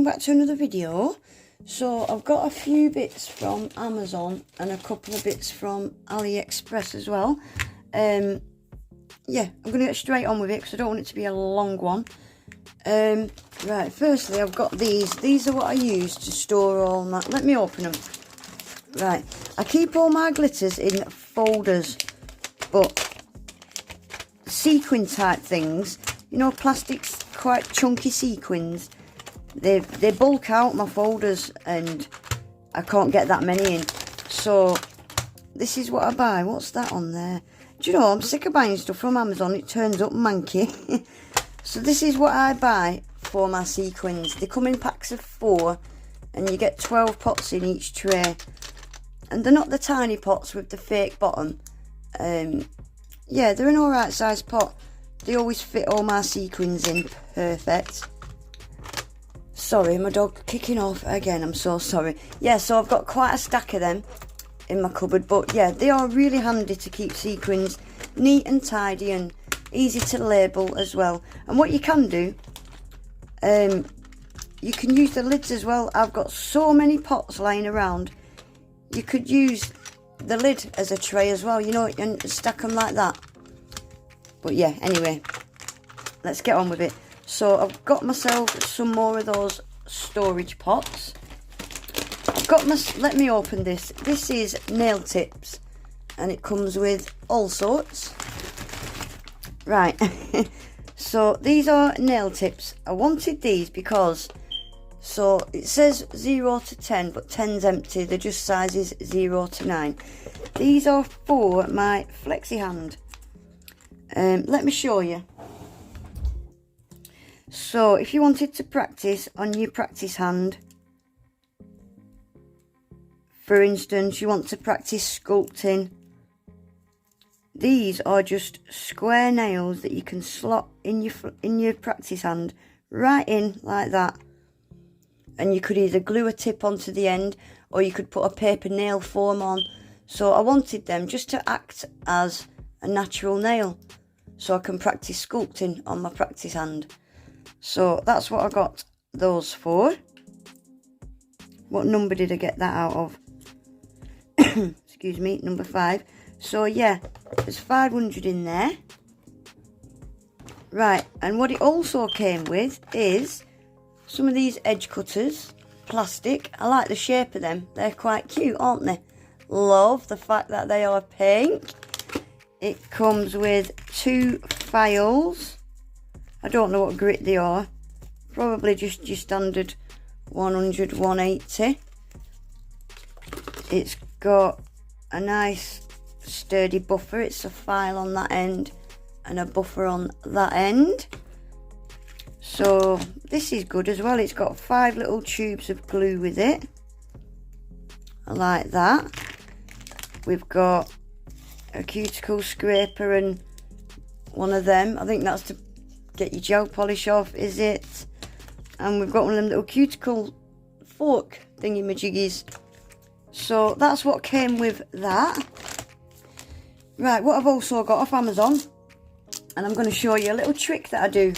welcome back to another video. So I've got a few bits from Amazon and a couple of bits from Aliexpress as well. Yeah, I'm going to get straight on with it because I don't want it to be a long one. Right, firstly I've got these. These are what I use to store all my... Let me open them. Right, I keep all my glitters in folders, but sequin type things, you know, plastics, quite chunky sequins, they bulk out my folders and I can't get that many in. So this is what I buy. What's that on there? Do you know, I'm sick of buying stuff from Amazon. It turns up manky. So this is what I buy for my sequins. They come in packs of 4 and you get 12 pots in each tray. And they're not the tiny pots with the fake bottom. Yeah, they're an alright size pot. They always fit all my sequins in perfect. Sorry, my dog kicking off again, I'm so sorry. Yeah, so I've got quite a stack of them in my cupboard, but yeah, they are really handy to keep sequins neat and tidy and easy to label as well. And what you can do, you can use the lids as well. I've got so many pots lying around. You could use the lid as a tray as well, you know, and stack them like that. But yeah, anyway, let's get on with it. So I've got myself some more of those storage pots. I've got my, let me open this. This is nail tips and it comes with all sorts. Right, so these are nail tips. I wanted these because, so it says 0 to 10, but 10's empty. They're just sizes 0 to 9. These are for my flexi hand. Let me show you. So if you wanted to practice on your practice hand, for instance, you want to practice sculpting, these are just square nails that you can slot in your practice hand right in like that. And you could either glue a tip onto the end or you could put a paper nail form on. So I wanted them just to act as a natural nail so I can practice sculpting on my practice hand. So that's what I got those for. What number did I get that out of? Excuse me, number 5. So yeah, there's 500 in there. Right, and what it also came with is some of these edge cutters, plastic. I like the shape of them. They're quite cute, aren't they? Love the fact that they are pink. It comes with 2 files. I don't know what grit they are. Probably just your standard 100, 180. It's got a nice sturdy buffer. It's a file on that end and a buffer on that end. So this is good as well. It's got 5 little tubes of glue with it. I like that. We've got a cuticle scraper and one of them. I think that's to get your gel polish off, is it? And we've got one of them little cuticle fork thingy-majiggies. So that's what came with that. Right, what I've also got off Amazon, and I'm going to show you a little trick that I do.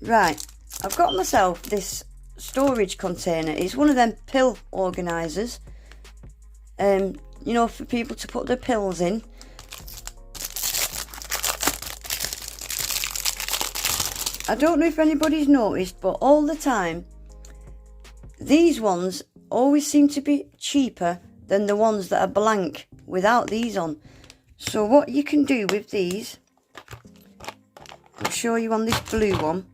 Right, I've got myself this storage container. It's one of them pill organisers. You know, for people to put their pills in. I don't know if anybody's noticed, but all the time, these ones always seem to be cheaper than the ones that are blank without these on. So what you can do with these, I'll show you on this blue one.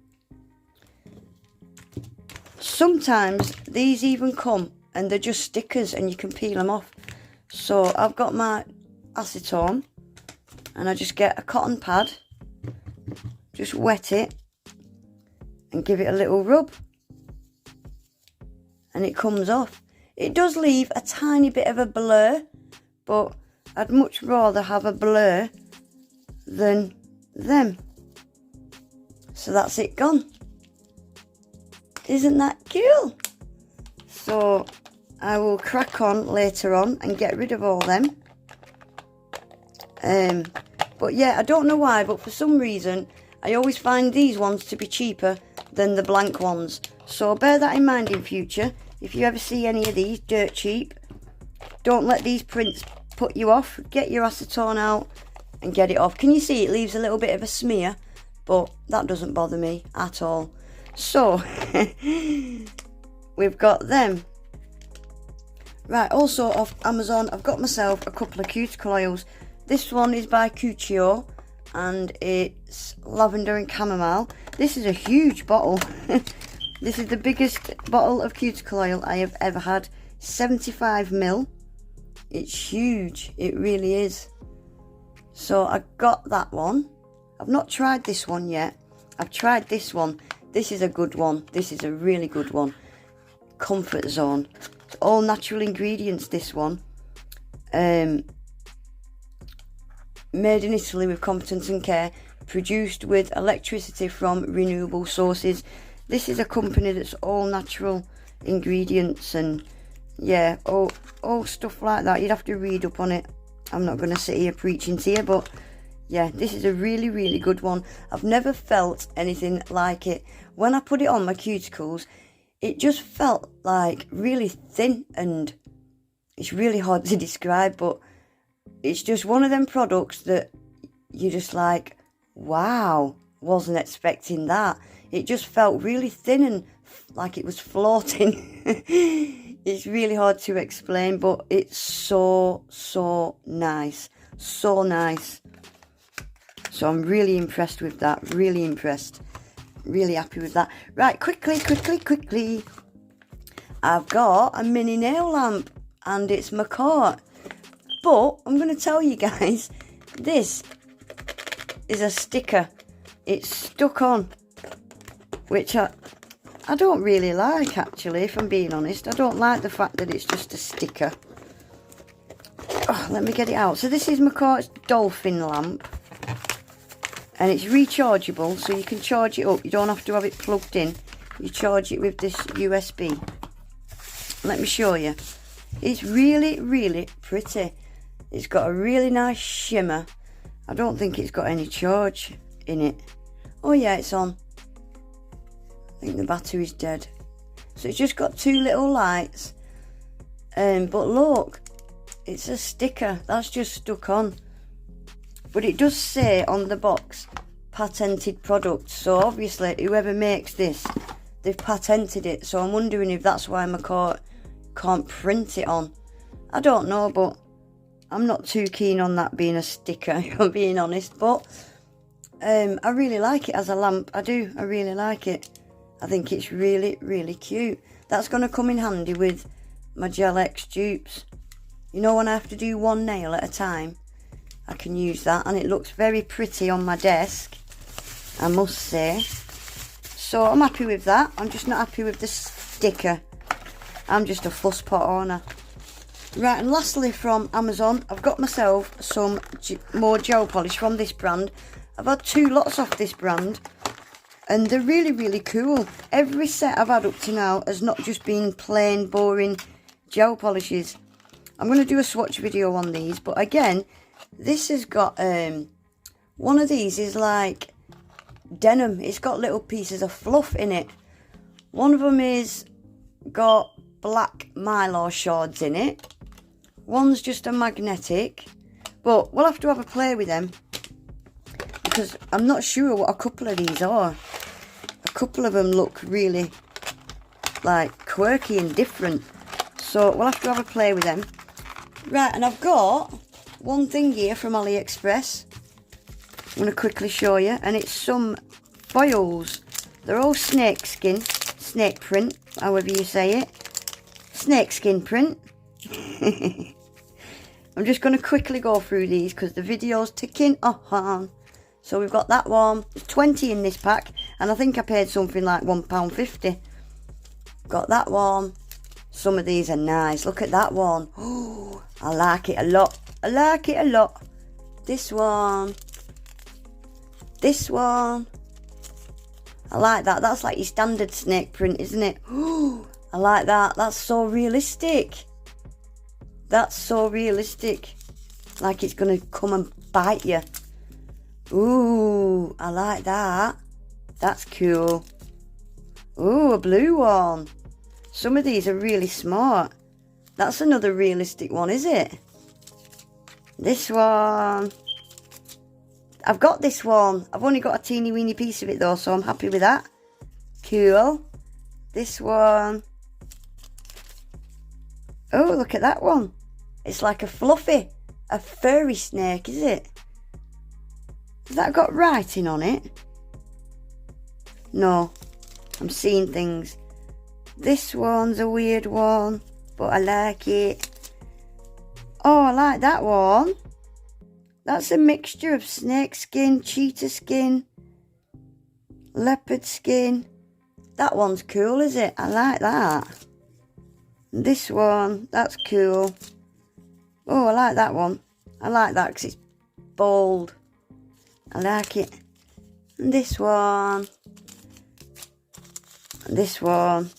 Sometimes these even come and they're just stickers and you can peel them off. So I've got my acetone and I just get a cotton pad, just wet it and give it a little rub and it comes off. It does leave a tiny bit of a blur, but I'd much rather have a blur than them. So that's it gone. Isn't that cool? So I will crack on later on and get rid of all them. But yeah, I don't know why, but for some reason I always find these ones to be cheaper than the blank ones. So bear that in mind in future. If you ever see any of these dirt cheap, don't let these prints put you off. Get your acetone out and get it off. Can you see it leaves a little bit of a smear? But that doesn't bother me at all. So we've got them. Right, also off Amazon, I've got myself a couple of cuticle oils. This one is by Cuccio and it's lavender and chamomile. This is a huge bottle. This is the biggest bottle of cuticle oil I have ever had. 75ml. It's huge, it really is. So I got that one. I've not tried this one yet. I've tried this one. This is a good one. This is a really good one. Comfort Zone. It's all natural ingredients, this one. Made in Italy with competence and care. Produced with electricity from renewable sources. This is a company that's all natural ingredients and yeah, all stuff like that. You'd have to read up on it. I'm not going to sit here preaching to you, but yeah, this is a really, really good one. I've never felt anything like it. When I put it on my cuticles, it just felt like really thin, and it's really hard to describe, but it's just one of them products that you're just like, wow, wasn't expecting that. It just felt really thin and like it was floating. It's really hard to explain, but it's so nice. So nice. So I'm really impressed with that. Really impressed. Really happy with that. Right, quickly. I've got a mini nail lamp and it's Makarrt. But I'm going to tell you guys, this is a sticker. It's stuck on, which I don't really like, actually, if I'm being honest. I don't like the fact that it's just a sticker. Oh, let me get it out. So this is Makartt's dolphin lamp. And it's rechargeable, so you can charge it up. You don't have to have it plugged in. You charge it with this USB. Let me show you. It's really, really pretty. It's got a really nice shimmer. I don't think it's got any charge in it. Oh yeah, it's on. I think the battery's dead. So it's just got two little lights. But look, it's a sticker. That's just stuck on. But it does say on the box, patented product. So obviously, whoever makes this, they've patented it. So I'm wondering if that's why Makartt can't print it on. I don't know, but I'm not too keen on that being a sticker, if I'm being honest. But I really like it as a lamp. I do. I really like it. I think it's really, really cute. That's going to come in handy with my Gel X dupes. You know, when I have to do one nail at a time, I can use that. And it looks very pretty on my desk, I must say. So I'm happy with that. I'm just not happy with the sticker. I'm just a fusspot owner. Right, and lastly from Amazon, I've got myself some more gel polish from this brand. I've had 2 lots off this brand. And they're really, really cool. Every set I've had up to now has not just been plain, boring gel polishes. I'm going to do a swatch video on these. But again, this has got, one of these is like denim. It's got little pieces of fluff in it. One of them is got black mylar shards in it. One's just a magnetic. But we'll have to have a play with them, because I'm not sure what a couple of these are. A couple of them look really like quirky and different. So we'll have to have a play with them. Right, and I've got one thing here from Aliexpress. I'm going to quickly show you. And it's some foils. They're all snake skin. Snake print, however you say it. Snake skin print. I'm just going to quickly go through these because the video's ticking on. So we've got that one. There's 20 in this pack. And I think I paid something like £1.50. Got that one. Some of these are nice. Look at that one. Oh, I like it a lot. I like it a lot. This one. This one. I like that. That's like your standard snake print, isn't it? Oh, I like that. That's so realistic. That's so realistic. Like it's going to come and bite you. Ooh, I like that. That's cool. Ooh, a blue one. Some of these are really smart. That's another realistic one, is it? This one. I've got this one. I've only got a teeny weeny piece of it though, so I'm happy with that. Cool. This one. Oh, look at that one. It's like a fluffy, a furry snake, is it? Has that got writing on it? No. I'm seeing things. This one's a weird one, but I like it. Oh, I like that one. That's a mixture of snake skin, cheetah skin, leopard skin. That one's cool, is it? I like that. This one, that's cool. Oh, I like that one. I like that because it's bold. I like it. And this one. And this one.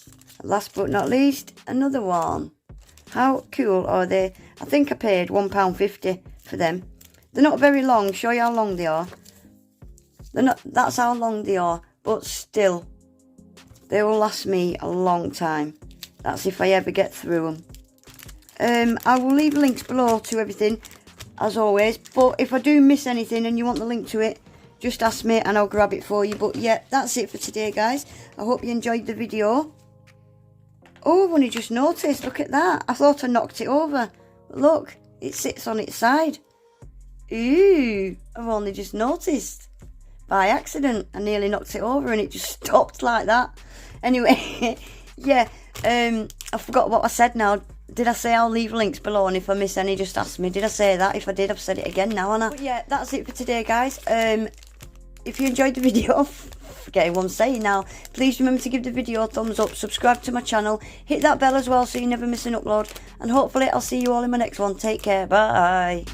Last but not least, another one. How cool are they? I think I paid £1.50 for them. They're not very long. Show you how long they are. They're not. That's how long they are. But still, they will last me a long time. That's if I ever get through them. I will leave links below to everything, as always. But if I do miss anything and you want the link to it, just ask me and I'll grab it for you. But yeah, that's it for today, guys. I hope you enjoyed the video. Oh, I've only just noticed. Look at that. I thought I knocked it over. But look, it sits on its side. Ooh, I've only just noticed. By accident, I nearly knocked it over and it just stopped like that. Anyway, yeah, I forgot what I said now. Did I say I'll leave links below, and if I miss any, just ask me. Did I say that? If I did, I've said it again now, haven't I? But yeah, that's it for today, guys. If you enjoyed the video, forgetting what I'm saying now, please remember to give the video a thumbs up, subscribe to my channel, hit that bell as well so you never miss an upload, and hopefully I'll see you all in my next one. Take care, bye.